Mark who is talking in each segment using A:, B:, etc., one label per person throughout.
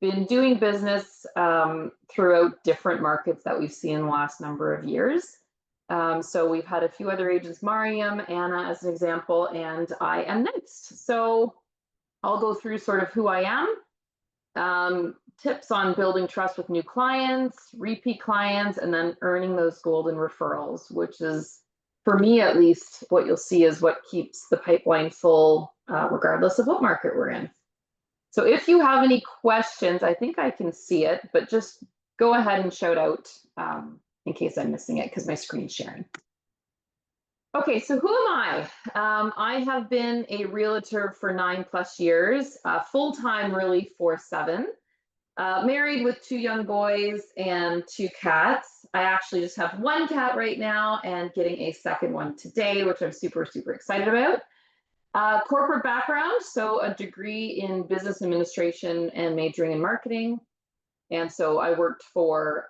A: been doing business throughout different markets that we've seen in the last number of years. So we've had a few other agents, Mariam, Anna as an example, and I am next. So I'll go through sort of who I am, tips on building trust with new clients, repeat clients, and then earning those golden referrals, which is, for me at least, what you'll see is what keeps the pipeline full, regardless of what market we're in. So if you have any questions, I think I can see it, but just go ahead and shout out in case I'm missing it because my screen's sharing. Okay, so who am I? I have been a realtor for 9+ years, full-time really for 7. Married with 2 young boys and 2 cats. I actually just have 1 cat right now and getting a second one today, which I'm super, super excited about. Corporate background, so a degree in business administration and majoring in marketing. And so I worked for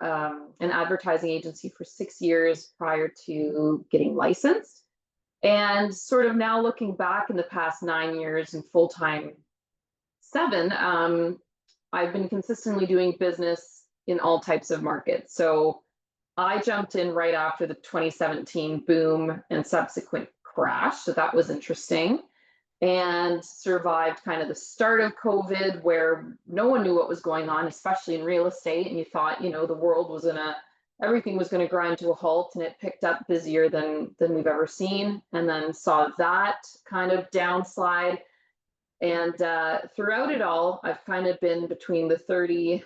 A: an advertising agency for 6 years prior to getting licensed. And sort of now looking back in the past 9 years and full-time 7, I've been consistently doing business in all types of markets. So I jumped in right after the 2017 boom and subsequent crash. So that was interesting. And survived kind of the start of COVID where no one knew what was going on, especially in real estate. And you thought, you know, the world was everything was gonna grind to a halt, and it picked up busier than we've ever seen. And then saw that kind of downslide. And throughout it all, I've kind of been between the 30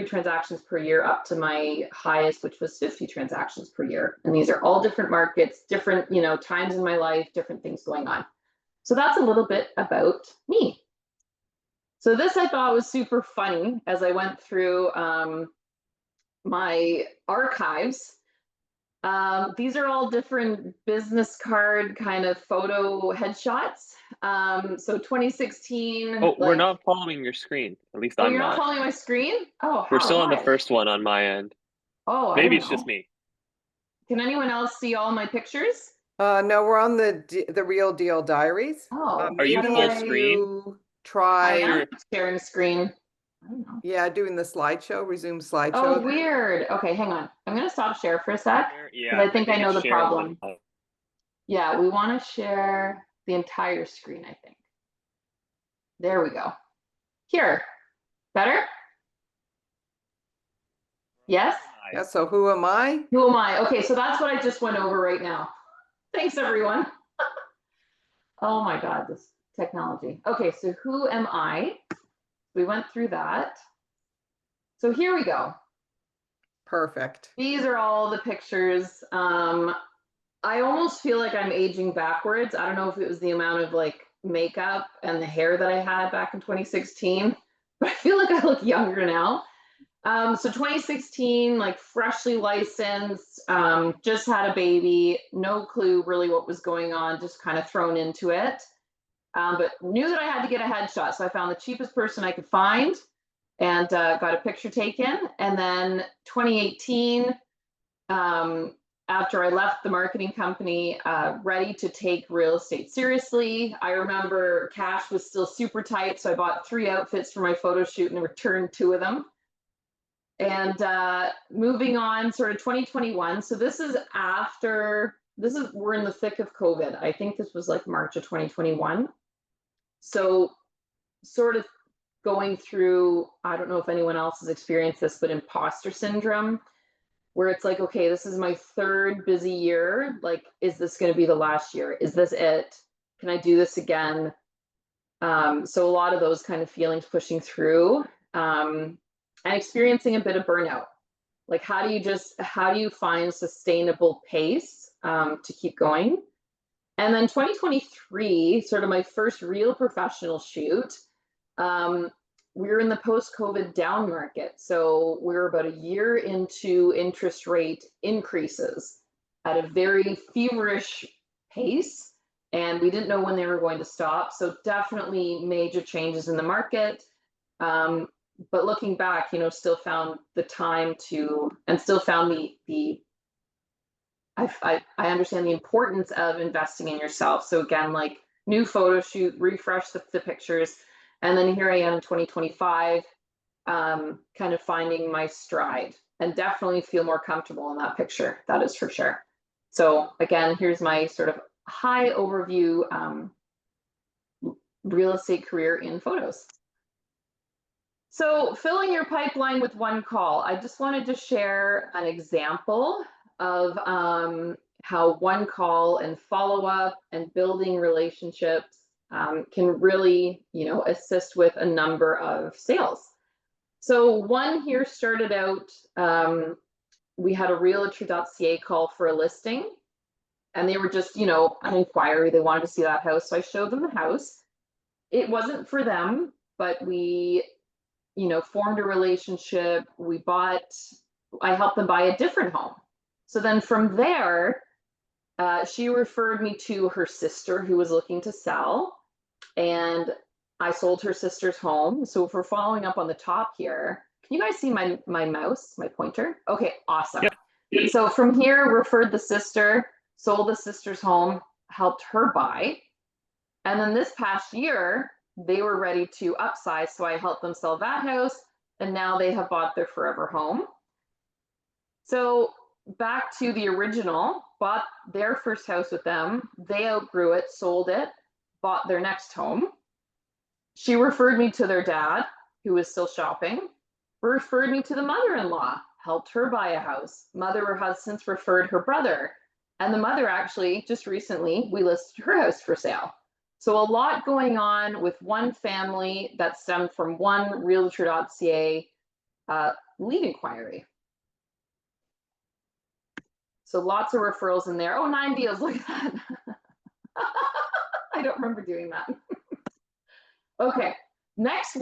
A: transactions per year up to my highest, which was 50 transactions per year. And these are all different markets, different, you know, times in my life, different things going on. So that's a little bit about me. So this I thought was super funny as I went through my archives. These are all different business card kind of photo headshots. So 2016.
B: Oh, we're not following your screen. At least I'm
A: you're
B: not.
A: not following my screen? Oh,
B: We're still on the
A: Why?
B: first one on my end.
A: Oh,
B: Maybe
A: I
B: it's
A: don't know.
B: just me.
A: Can anyone else see all my pictures?
C: No, we're on the Real Deal Diaries.
A: Oh,
B: Are you
C: maybe
B: full
C: if
B: screen?
C: you try,
A: I am sharing screen. I don't know.
C: yeah, doing the slideshow, resume slideshow.
A: Oh, weird. Okay, hang on. I'm gonna stop share for a sec.
B: Yeah,
A: I think I know
B: it's
A: the
B: sharing
A: problem.
B: now.
A: Yeah, we want to share the entire screen, I think. There we go. Here. Better? Yes?
C: Yeah, so who am I?
A: Who am I? Okay, so that's what I just went over right now. Thanks, everyone. Oh my God, this technology. Okay, so who am I? We went through that. So here we go.
C: Perfect.
A: These are all the pictures. I almost feel like I'm aging backwards. I don't know if it was the amount of like makeup and the hair that I had back in 2016, but I feel like I look younger now. So 2016, like freshly licensed, just had a baby, no clue really what was going on, just kind of thrown into it. But knew that I had to get a headshot. So I found the cheapest person I could find and got a picture taken. And then 2018, after I left the marketing company, ready to take real estate seriously. I remember cash was still super tight, so I bought 3 outfits for my photo shoot and returned 2 of them. And moving on, sort of 2021. So this is we're in the thick of COVID. I think this was like March of 2021. So sort of going through, I don't know if anyone else has experienced this, but imposter syndrome, where it's like, okay, this is my 3rd busy year. Like, is this going to be the last year? Is this it? Can I do this again? So a lot of those kind of feelings pushing through, and experiencing a bit of burnout. Like, how do you find sustainable pace to keep going? And then 2023, sort of my first real professional shoot. We were in the post-COVID down market. So we were about a year into interest rate increases at a very feverish pace. And we didn't know when they were going to stop. So definitely major changes in the market. But looking back, you know, still found the time to, and still found I understand the importance of investing in yourself. So again, like new photo shoot, refresh the pictures. And then here I am in 2025, kind of finding my stride, and definitely feel more comfortable in that picture. That is for sure. So again, here's my sort of high overview real estate career in photos. So filling your pipeline with one call, I just wanted to share an example of how one call and follow-up and building relationships can really, assist with a number of sales. So one here started out, we had a Realtor.ca call for a listing, and they were just, an inquiry. They wanted to see that house. So I showed them the house. It wasn't for them, but we, formed a relationship. I helped them buy a different home. So then from there, she referred me to her sister who was looking to sell, and I sold her sister's home. So if we're following up on the top here, can you guys see my mouse, my pointer? Okay, awesome. Yep. So from here, referred the sister, sold the sister's home, helped her buy. And then this past year, they were ready to upsize. So I helped them sell that house, and now they have bought their forever home. So back to the original, bought their first house with them. They outgrew it, sold it, bought their next home. She referred me to their dad, who was still shopping, referred me to the mother-in-law, helped her buy a house. Mother has since referred her brother. And the mother actually, just recently, we listed her house for sale. So a lot going on with one family that stemmed from one Realtor.ca lead inquiry. So lots of referrals in there. Oh, 9 deals, look at that. I don't remember doing that. Okay, next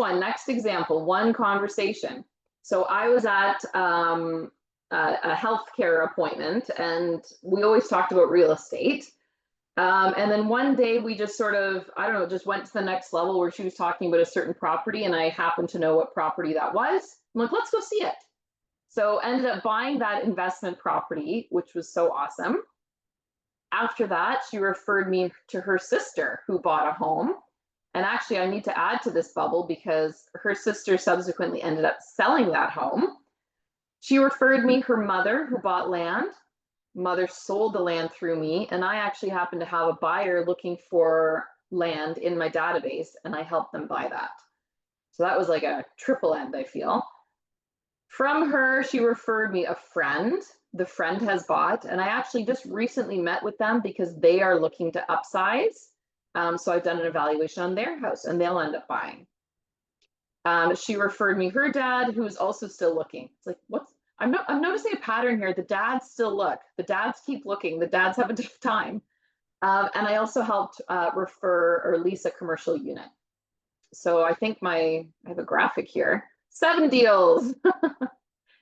A: example, one conversation. So I was at a healthcare appointment, and we always talked about real estate. And then one day we just sort of, just went to the next level where she was talking about a certain property, and I happened to know what property that was. I'm like, let's go see it. So ended up buying that investment property, which was so awesome. After that, she referred me to her sister who bought a home. And actually, I need to add to this bubble because her sister subsequently ended up selling that home. She referred me her mother who bought land. Mother sold the land through me, and I actually happened to have a buyer looking for land in my database, and I helped them buy that. So that was like a triple end, I feel. From her, she referred me a friend. The friend has bought, and I actually just recently met with them because they are looking to upsize. So I've done an evaluation on their house, and they'll end up buying. She referred me her dad, who is also still looking. It's like, I'm noticing a pattern here. The dads still look. The dads keep looking. The dads have a tough time. And I also helped refer or lease a commercial unit. So I think I have a graphic here. 7 deals.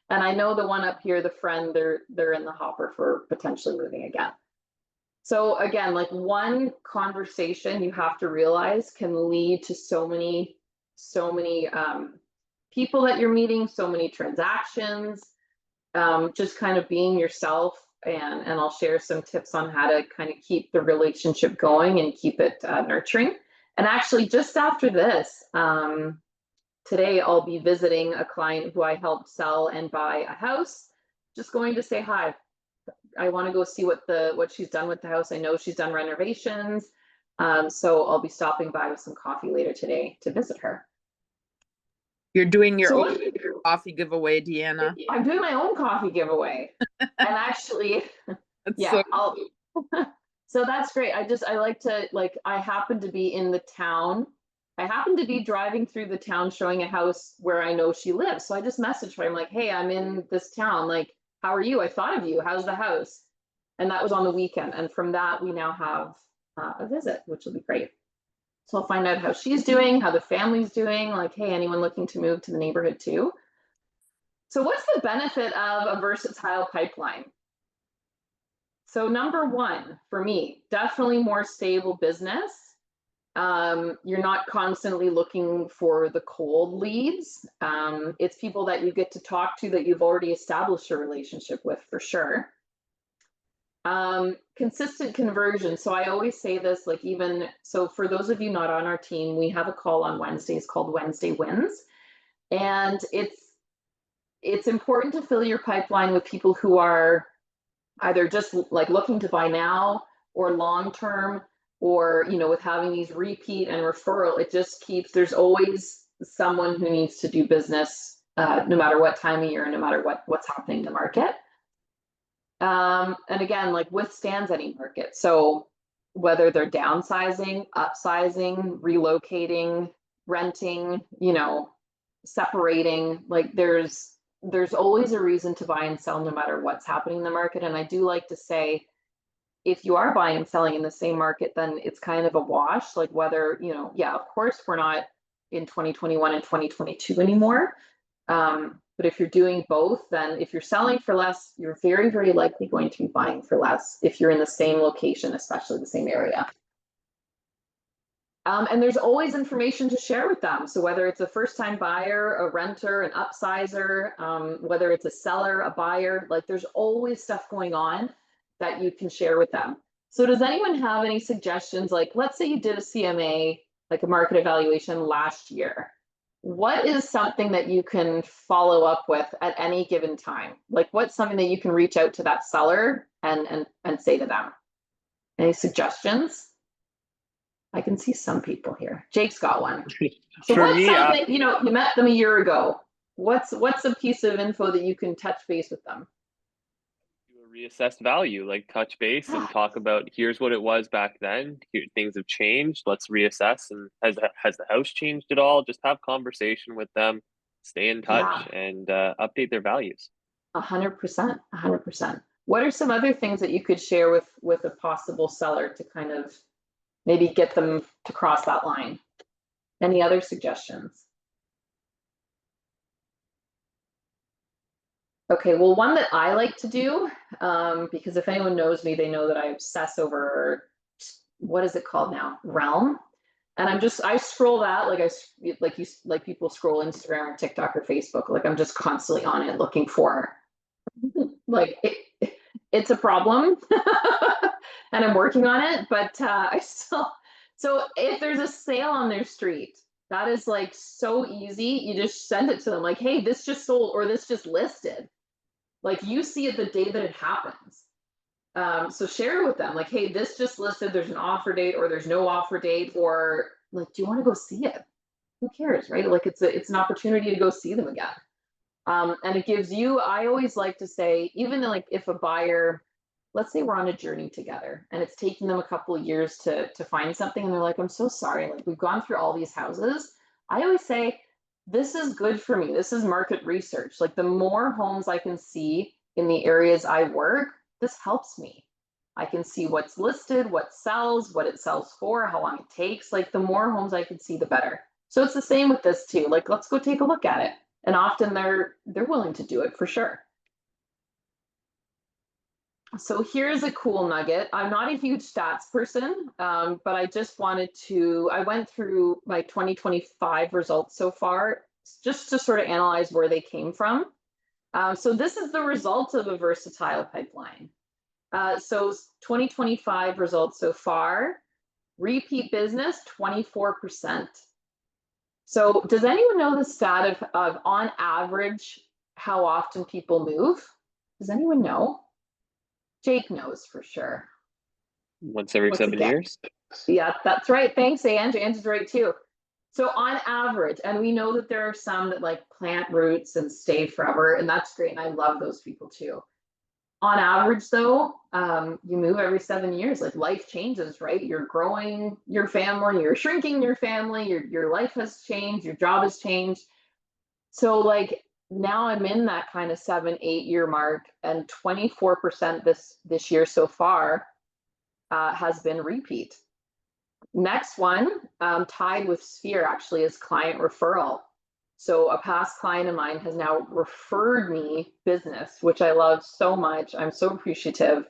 A: And I know the one up here, the friend, they're in the hopper for potentially moving again. So again, like one conversation you have to realize can lead to so many people that you're meeting, so many transactions, just kind of being yourself. And I'll share some tips on how to kind of keep the relationship going and keep it nurturing. And actually just after this, today I'll be visiting a client who I helped sell and buy a house. Just going to say hi. I want to go see what she's done with the house. I know she's done renovations. So I'll be stopping by with some coffee later today to visit her.
D: You're doing your own coffee giveaway, Deanna.
A: I'm doing my own coffee giveaway. And actually, yeah, so that's great. I like to, I happen to be in the town. I happen to be driving through the town showing a house where I know she lives. So I just messaged her. I'm like, hey, I'm in this town. Like, how are you? I thought of you. How's the house? And that was on the weekend. And from that, we now have a visit, which will be great. So I'll find out how she's doing, how the family's doing, like, hey, anyone looking to move to the neighborhood too? So what's the benefit of a versatile pipeline? So number one, for me, definitely more stable business. You're not constantly looking for the cold leads. It's people that you get to talk to that you've already established a relationship with, for sure. Consistent conversion. So I always say this, so for those of you not on our team, we have a call on Wednesdays called Wednesday Wins. And it's important to fill your pipeline with people who are either just like looking to buy now or long term, or with having these repeat and referral, it just keeps, there's always someone who needs to do business, no matter what time of year, no matter what's happening in the market. And again, like withstands any market. So whether they're downsizing, upsizing, relocating, renting, separating, like there's always a reason to buy and sell no matter what's happening in the market. And I do like to say, if you are buying and selling in the same market, then it's kind of a wash, like whether, yeah, of course we're not in 2021 and 2022 anymore. But if you're doing both, then if you're selling for less, you're very, very likely going to be buying for less if you're in the same location, especially the same area. And there's always information to share with them. So whether it's a first-time buyer, a renter, an upsizer, whether it's a seller, a buyer, like there's always stuff going on that you can share with them. So does anyone have any suggestions? Like, let's say you did a CMA, like a market evaluation last year. What is something that you can follow up with at any given time? Like, what's something that you can reach out to that seller and say to them? Any suggestions? I can see some people here. Jake's got one. So
B: For
A: what's
B: me,
A: something, you met them a year ago. What's a piece of info that you can touch base with them?
B: do a reassessed value, like touch base and talk about here's what it was back then. Here, things have changed. Let's reassess. And has the house changed at all? Just have conversation with them, stay in touch, and update their values.
A: 100%, 100%. What are some other things that you could share with a possible seller to kind of maybe get them to cross that line? Any other suggestions? Okay, well, one that I like to do, because if anyone knows me, they know that I obsess over, what is it called now? Realm. And I scroll that like people scroll Instagram or TikTok or Facebook. Like I'm just constantly on it looking for, like it's a problem, and I'm working on it. But so if there's a sale on their street, that is like so easy. You just send it to them, like, hey, this just sold or this just listed. Like you see it the day that it happens. So share it with them, like, hey, this just listed, there's an offer date or there's no offer date, or like, do you want to go see it? Who cares, right? Like it's an opportunity to go see them again. And it gives you, I always like to say, even like if a buyer, let's say we're on a journey together and it's taking them a couple of years to find something and they're like, I'm so sorry, like we've gone through all these houses. I always say, this is good for me. This is market research. Like the more homes I can see in the areas I work, this helps me. I can see what's listed, what sells, what it sells for, how long it takes. Like the more homes I can see, the better. So it's the same with this too. Like, let's go take a look at it. And often they're willing to do it for sure. So here's a cool nugget. I'm not a huge stats person, but I just I went through my 2025 results so far, just to sort of analyze where they came from. So this is the result of a versatile pipeline. So 2025 results so far, repeat business, 24%. So does anyone know the stat of on average, how often people move? Does anyone know? Jake knows for sure.
B: Once every
A: What's
B: 7 years.
A: Yeah, that's right. Thanks, Ange. Ange is right too. So on average, and we know that there are some that like plant roots and stay forever, and that's great. And I love those people too. On average though, you move every 7 years. Like life changes, right? You're growing your family, you're shrinking your family, your life has changed, your job has changed. So like now I'm in that kind of 7-8 year mark, and 24% this year so far has been repeat. Next one, tied with Sphere actually, is client referral. So a past client of mine has now referred me business, which I love so much. I'm so appreciative.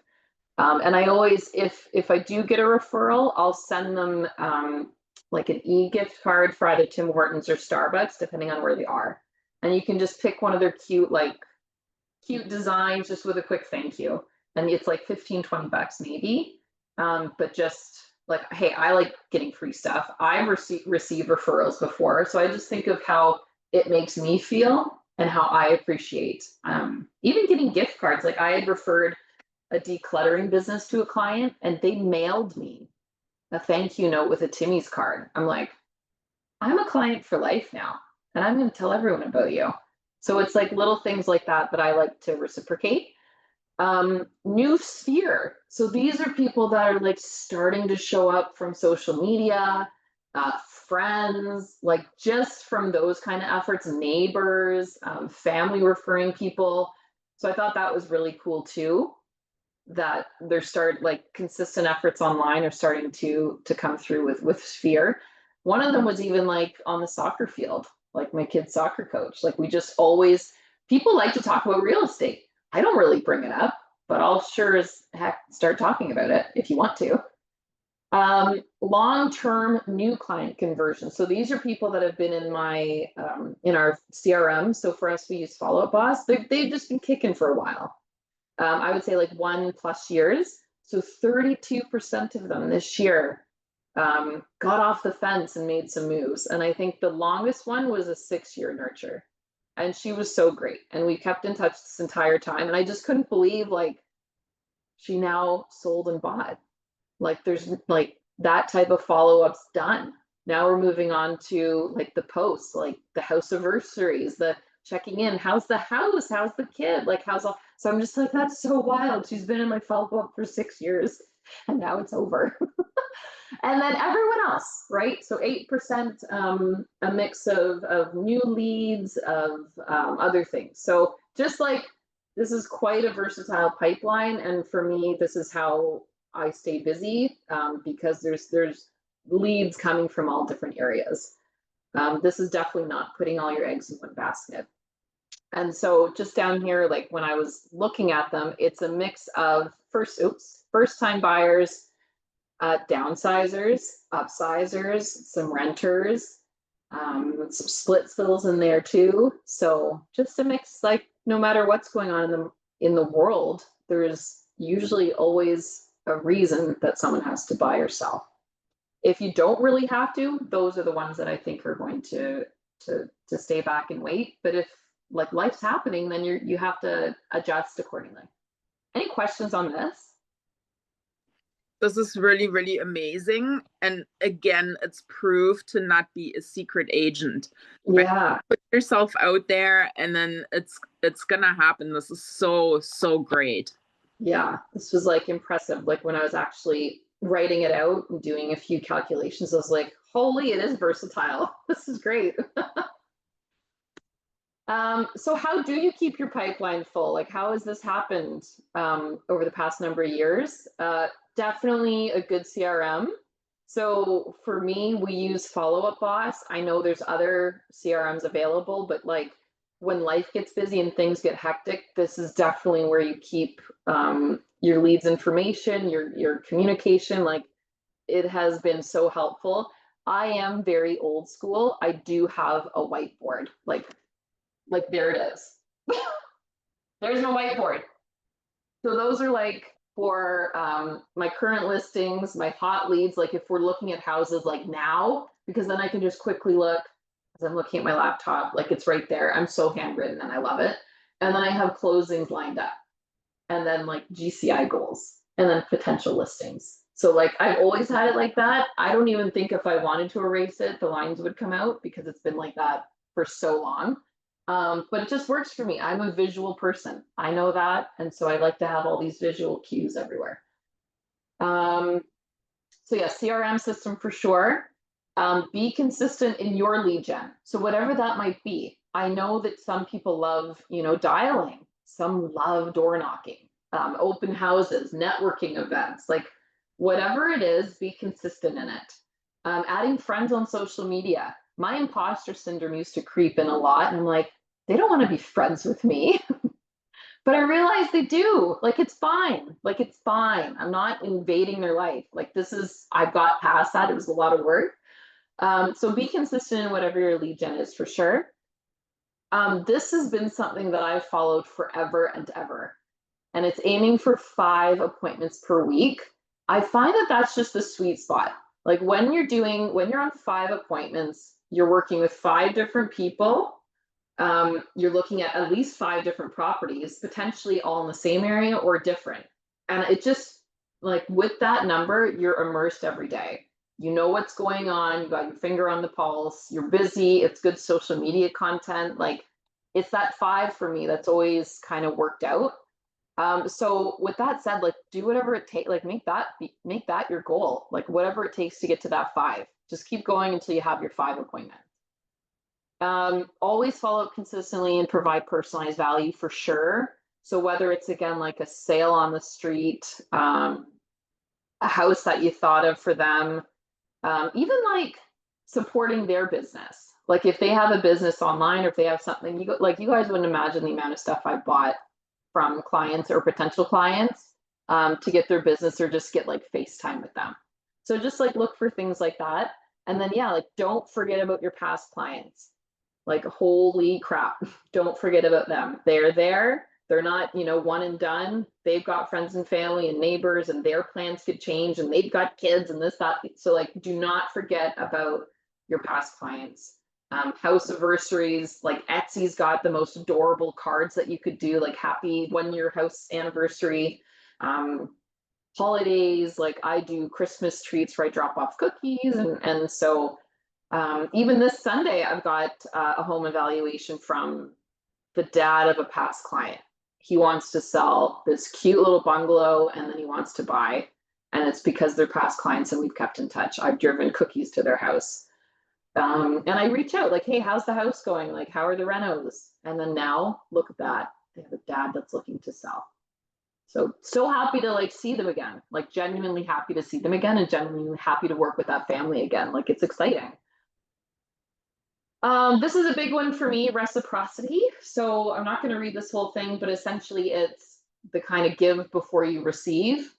A: And I always, if I do get a referral, I'll send them like an e-gift card for either Tim Hortons or Starbucks, depending on where they are. And you can just pick one of their cute designs just with a quick thank you. And it's like 15-20 bucks maybe. But just like, hey, I like getting free stuff. I've received referrals before. So I just think of how it makes me feel and how I appreciate. Even getting gift cards, like I had referred a decluttering business to a client and they mailed me a thank you note with a Timmy's card. I'm like, I'm a client for life now, and I'm going to tell everyone about you. So it's like little things like that that I like to reciprocate. New sphere. So these are people that are like starting to show up from social media, friends, like just from those kind of efforts, neighbors, family referring people. So I thought that was really cool too, that they're like consistent efforts online are starting to come through with sphere. One of them was even like on the soccer field, like my kid's soccer coach. Like we just always, people like to talk about real estate. I don't really bring it up, but I'll sure as heck start talking about it if you want to. Long-term new client conversion. So these are people that have been in my in our CRM. So for us, we use Follow Up Boss. They've just been kicking for a while. I would say like 1+ years. So 32% of them this year got off the fence and made some moves. And I think the longest one was a 6-year nurture. And she was so great. And we kept in touch this entire time. And I just couldn't believe like she now sold and bought. Like there's like that type of follow-up's done. Now we're moving on to like the posts, like the house anniversaries, the checking in. How's the house? How's the kid? Like how's all? So I'm just like, that's so wild. She's been in my follow-up for 6 years and now it's over. And then everyone else, right? So 8%, a mix of new leads, of other things. So just like this is quite a versatile pipeline. And for me, this is how I stay busy because there's leads coming from all different areas. This is definitely not putting all your eggs in one basket. And so just down here, like when I was looking at them, it's a mix of first-time buyers, downsizers, upsizers, some renters, some split fills in there too. So just a mix, like no matter what's going on in the world, there's usually always a reason that someone has to buy or sell. If you don't really have to, those are the ones that I think are going to stay back and wait. But if like life's happening, then you have to adjust accordingly. Any questions on this?
D: This is really, really amazing. And again, it's proof to not be a secret agent. Right?
A: Yeah.
D: Put yourself out there and then it's gonna happen. This is so great.
A: Yeah, this was like impressive. Like when I was actually writing it out and doing a few calculations, I was like, holy, it is versatile. This is great. So how do you keep your pipeline full? Like how has this happened over the past number of years? Definitely a good CRM. So for me, we use Follow Up Boss. I know there's other CRMs available, but like when life gets busy and things get hectic, this is definitely where you keep your leads information, your communication. Like it has been so helpful. I am very old school. I do have a whiteboard, like there it is. There's my whiteboard. So those are like for my current listings, my hot leads, like if we're looking at houses like now, because then I can just quickly look as I'm looking at my laptop, like it's right there. I'm so handwritten and I love it. And then I have closings lined up and then like GCI goals and then potential listings. So like I've always had it like that. I don't even think if I wanted to erase it, the lines would come out because it's been like that for so long. But it just works for me. I'm a visual person. I know that. And so I like to have all these visual cues everywhere. So yeah, CRM system for sure. Be consistent in your lead gen. So whatever that might be. I know that some people love, dialing. Some love door knocking, open houses, networking events, like whatever it is, be consistent in it. Adding friends on social media. My imposter syndrome used to creep in a lot. And I'm like, they don't want to be friends with me. But I realized they do. Like, it's fine. Like, it's fine. I'm not invading their life. Like, I've got past that. It was a lot of work. So be consistent in whatever your lead gen is for sure. This has been something that I've followed forever and ever. And it's aiming for 5 appointments per week. I find that that's just the sweet spot. Like when you're on 5 appointments, you're working with 5 different people you're looking at least 5 different properties, potentially all in the same area or different. And it just, like, with that number, you're immersed every day. You know what's going on, you got your finger on the pulse, you're busy, it's good social media content. Like, it's that 5 for me that's always kind of worked out. So with that said, like, do whatever it takes, like, make that your goal, like whatever it takes to get to that 5. Just keep going until you have your 5 appointment. Always follow up consistently and provide personalized value for sure. So whether it's, again, like a sale on the street, a house that you thought of for them, even like supporting their business. Like if they have a business online, or if they have something, you guys wouldn't imagine the amount of stuff I bought from clients or potential clients to get their business, or just get like FaceTime with them. So just like look for things like that. And then, yeah, like don't forget about your past clients. Like, holy crap, don't forget about them. They're there. They're not, one and done. They've got friends and family and neighbors, and their plans could change, and they've got kids and this, that. So like, do not forget about your past clients. House anniversaries, like Etsy's got the most adorable cards that you could do, like happy 1-year house anniversary. Holidays, like I do Christmas treats where I drop off cookies, and so even this Sunday, I've got a home evaluation from the dad of a past client. He wants to sell this cute little bungalow, and then he wants to buy. And it's because they're past clients and we've kept in touch. I've driven cookies to their house. And I reach out like, hey, how's the house going? Like, how are the renos? And then now look at that. They have a dad that's looking to sell. So happy to like see them again, like genuinely happy to see them again, and genuinely happy to work with that family again. Like, it's exciting. This is a big one for me, reciprocity. So I'm not going to read this whole thing, but essentially it's the kind of give before you receive.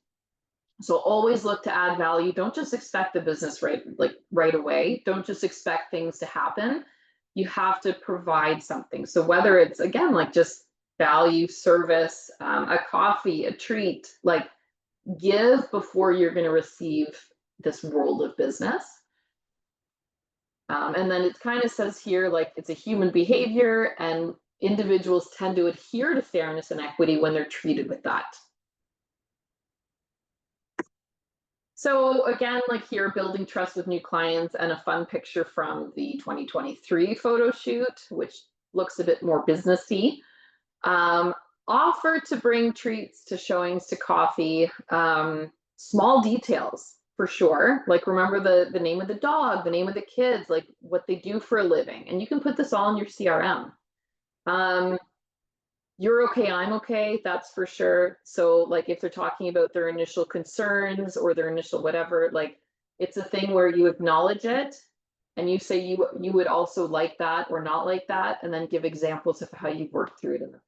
A: So always look to add value. Don't just expect the business right away. Don't just expect things to happen. You have to provide something. So whether it's, again, like just value, service, a coffee, a treat, like give before you're going to receive this world of business. And then it kind of says here, like, it's a human behavior, and individuals tend to adhere to fairness and equity when they're treated with that. So again, like here, building trust with new clients, and a fun picture from the 2023 photo shoot, which looks a bit more businessy. Offer to bring treats to showings, to coffee, small details. For sure. Like, remember the name of the dog, the name of the kids, like what they do for a living. And you can put this all in your CRM. You're okay, I'm okay, that's for sure. So like if they're talking about their initial concerns or their initial whatever, like it's a thing where you acknowledge it and you say you would also like that or not like that, and then give examples of how you've worked through it in the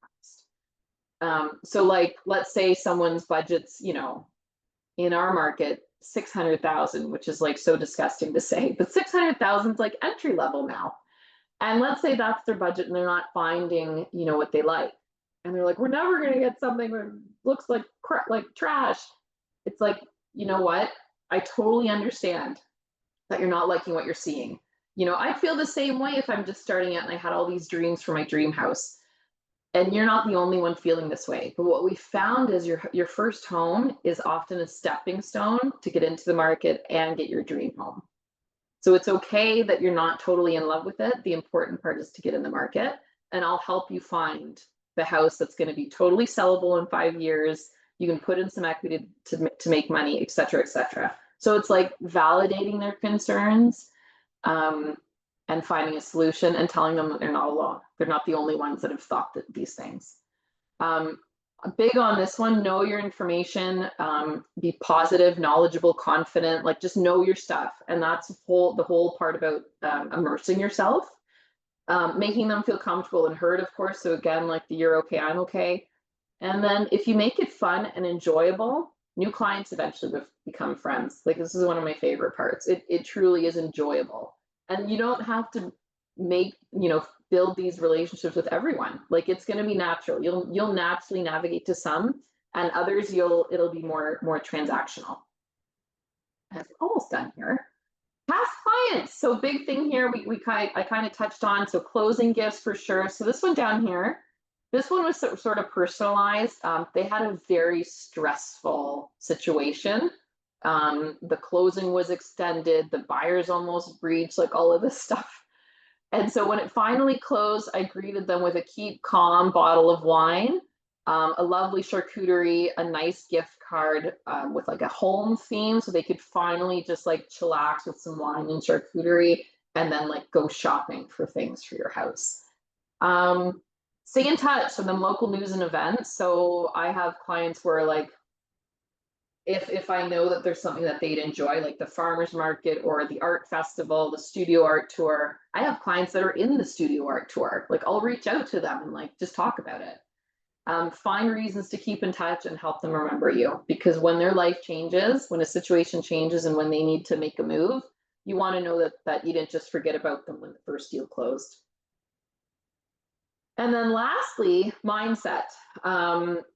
A: past. So like, let's say someone's budget's, in our market, 600,000, which is like so disgusting to say, but 600,000 is like entry level now. And let's say that's their budget and they're not finding, what they like. And they're like, we're never going to get something that looks like trash. It's like, you know what? I totally understand that you're not liking what you're seeing. I feel the same way if I'm just starting out and I had all these dreams for my dream house. And you're not the only one feeling this way. But what we found is your first home is often a stepping stone to get into the market and get your dream home. So it's okay that you're not totally in love with it. The important part is to get in the market, and I'll help you find the house that's going to be totally sellable in 5 years. You can put in some equity to make money, et cetera, et cetera. So it's like validating their concerns, and finding a solution and telling them that they're not alone. They're not the only ones that have thought these things. Big on this one, know your information, be positive, knowledgeable, confident, like just know your stuff. And that's the whole part about immersing yourself, making them feel comfortable and heard, of course. So again, like the you're okay, I'm okay. And then if you make it fun and enjoyable, new clients eventually become friends. Like, this is one of my favorite parts. It truly is enjoyable. And you don't have to build these relationships with everyone. Like, it's going to be natural. You'll naturally navigate to some, and others it'll be more transactional. I'm almost done here. Past clients. So big thing here, I kind of touched on. So closing gifts for sure. So this one down here, this one was sort of personalized. They had a very stressful situation. The closing was extended. The buyers almost breached, like all of this stuff. And so when it finally closed, I greeted them with a keep calm bottle of wine, a lovely charcuterie, a nice gift card with like a home theme, so they could finally just like chillax with some wine and charcuterie, and then like go shopping for things for your house. Stay in touch with them, local news and events. So I have clients where like, if I know that there's something that they'd enjoy, like the farmers market or the art festival, the studio art tour, I have clients that are in the studio art tour. Like I'll reach out to them and like just talk about it. Find reasons to keep in touch and help them remember you, because when their life changes, when a situation changes, and when they need to make a move, you want to know that you didn't just forget about them when the first deal closed. And then lastly, mindset.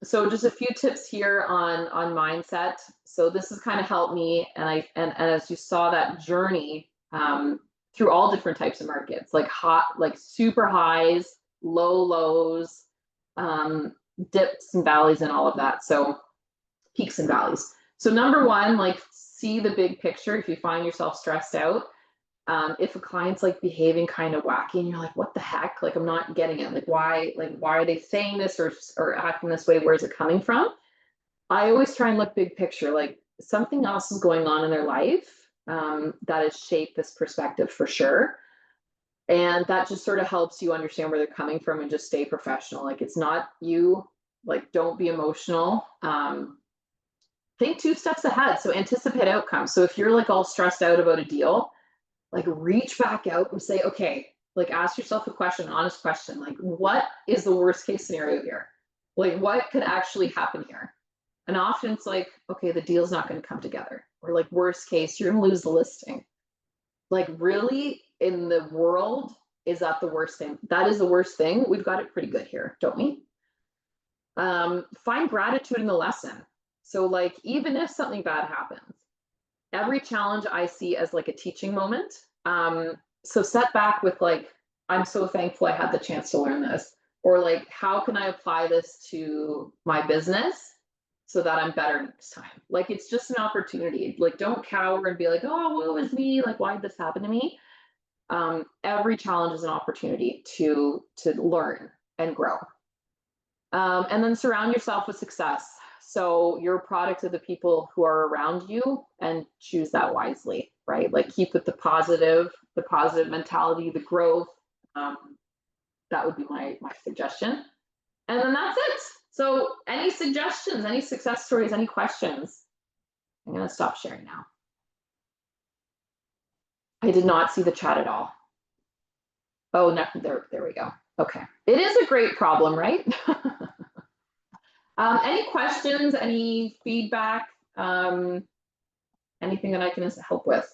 A: So just a few tips here on mindset. So this has kind of helped me, and as you saw that journey through all different types of markets, like super highs, low lows, dips and valleys and all of that. So peaks and valleys. So number one, like see the big picture. If you find yourself stressed out, if a client's like behaving kind of wacky and you're like, what the heck? Like, I'm not getting it. Like, why are they saying this or acting this way? Where's it coming from? I always try and look big picture, like something else is going on in their life that has shaped this perspective for sure. And that just sort of helps you understand where they're coming from and just stay professional. Like, it's not you, like, don't be emotional. Think 2 steps ahead. So anticipate outcomes. So if you're like all stressed out about a deal, like reach back out and say, okay, like ask yourself a question, honest question, like what is the worst case scenario here? Like what could actually happen here? And often it's like, okay, the deal's not going to come together. Or like worst case, you're going to lose the listing. Like really in the world, is that the worst thing? That is the worst thing. We've got it pretty good here, don't we? Find gratitude in the lesson. So like, even if something bad happens, every challenge I see as like a teaching moment. So set back with like, I'm so thankful I had the chance to learn this, or like, how can I apply this to my business so that I'm better next time? Like, it's just an opportunity. Like, don't cower and be like, oh, woe is me. Like, why did this happen to me? Every challenge is an opportunity to learn and grow. And then surround yourself with success. So you're a product of the people who are around you, and choose that wisely, right? Like keep with the positive mentality, the growth. That would be my suggestion. And then that's it. So any suggestions, any success stories, any questions? I'm going to stop sharing now. I did not see the chat at all. Oh, no, there we go. Okay. It is a great problem, right? Any questions, any feedback, anything that I can help with?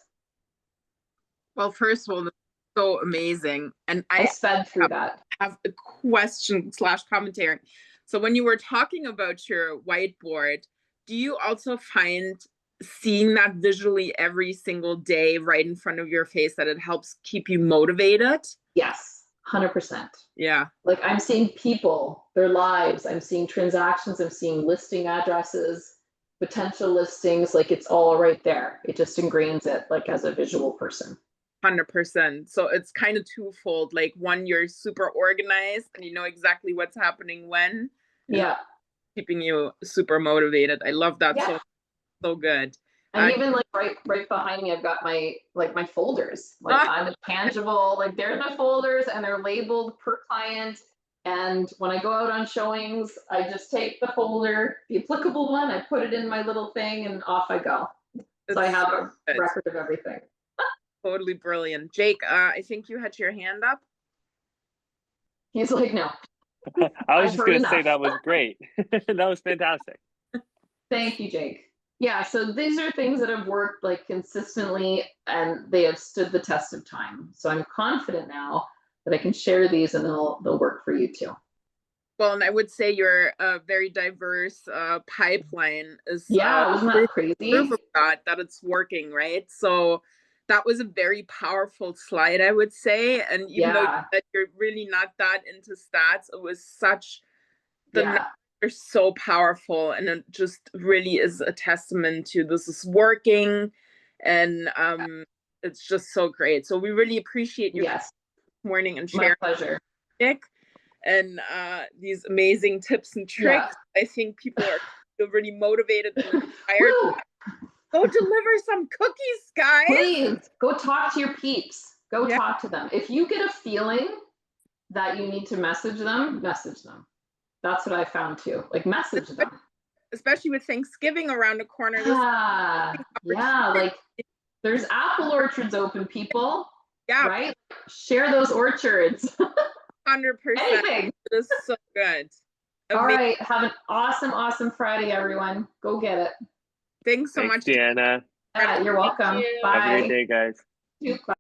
D: Well, first of all, that's so amazing. And
A: I sped through that.
D: Have a question / commentary. So when you were talking about your whiteboard, do you also find seeing that visually every single day right in front of your face that it helps keep you motivated?
A: Yes, 100%.
D: Yeah.
A: Like I'm seeing people, their lives, I'm seeing transactions, I'm seeing listing addresses, potential listings, like it's all right there. It just ingrains it like as a visual person.
D: 100%. So it's kind of twofold. Like one, you're super organized and you know exactly what's happening when.
A: Yeah.
D: Keeping you super motivated. I love that.
A: Yeah.
D: So good.
A: And even like right behind me, I've got my folders. Like I'm a tangible, like there's my folders and they're labeled per client. And when I go out on showings, I just take the folder, the applicable one, I put it in my little thing and off I go. So I have a record of everything.
D: Totally brilliant. Jake, I think you had your hand up.
A: He's like, no.
B: I was just going to say that was great. That was fantastic.
A: Thank you, Jake. Yeah, so these are things that have worked like consistently and they have stood the test of time. So I'm confident now that I can share these and they'll work for you too.
D: Well, and I would say your very diverse pipeline is
A: wasn't that crazy?
D: Proof of that it's working, right? So that was a very powerful slide, I would say. And even though
A: Yeah.
D: you're really not that into stats, it was such, the
A: Yeah.
D: numbers are so powerful, and it just really is a testament to this is working, and it's just so great. So we really appreciate you
A: Yes.
D: this morning and
A: My
D: sharing
A: pleasure.
D: Nick, and these amazing tips and tricks. I think people are really motivated and inspired.
A: Woo!
D: Go deliver some cookies, guys.
A: Please go talk to your peeps. Go
D: Yeah.
A: talk to them. If you get a feeling that you need to message them, message them. That's what I found too. Like, message them.
D: Especially with Thanksgiving around the corner.
A: Yeah. Yeah. Like, there's apple orchards open, people.
D: Yeah.
A: Right? Share those orchards.
D: 100%.
A: Anything.
D: It is so good.
A: All
D: Amazing.
A: right. Have an awesome, awesome Friday, everyone. Go get it.
D: Thanks so
B: Thanks,
D: much.
B: Deanna.
A: Yeah, you're welcome.
D: you.
A: Bye.
B: Have a great day, guys.
A: You too. Bye.